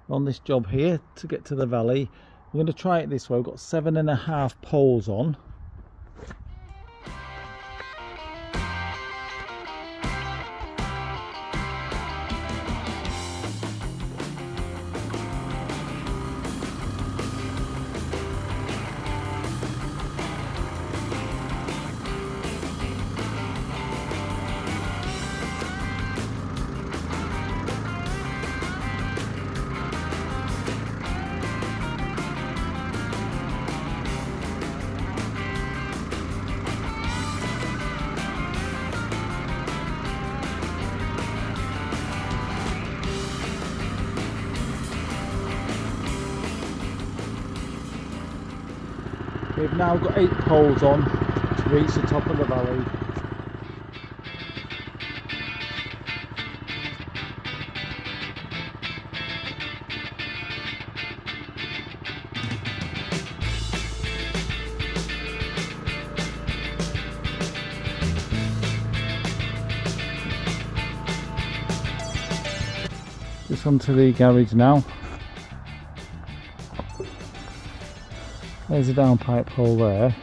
on this job here to get to the valley. We're going to try it this way. We've got 7.5 poles on. We've now got 8 poles on to reach the top of the valley. Just onto the garage now. There's a downpipe hole there.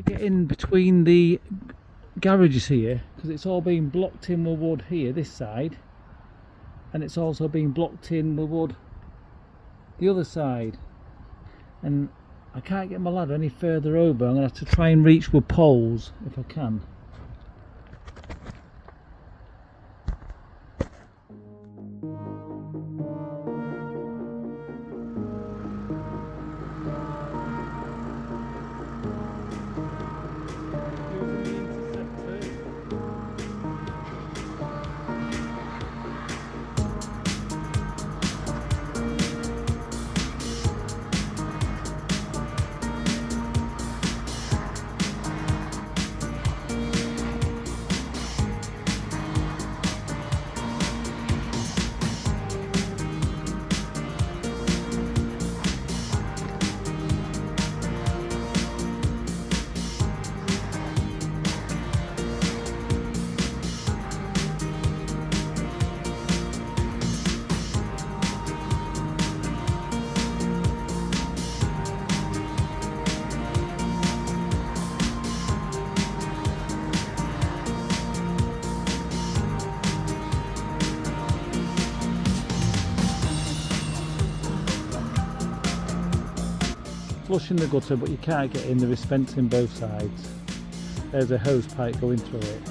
Get in between the garages here because it's all been blocked in with wood here, this side, and it's also been blocked in with wood the other side, and I can't get my ladder any further over. I'm going to have to try and reach with poles if I can. Flushing the gutter, but you can't get in. There is fence in both sides. There's a hose pipe going through it.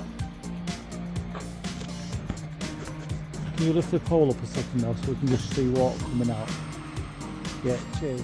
Can you lift the pole up a second now so we can just see water coming out? Yeah, cheers.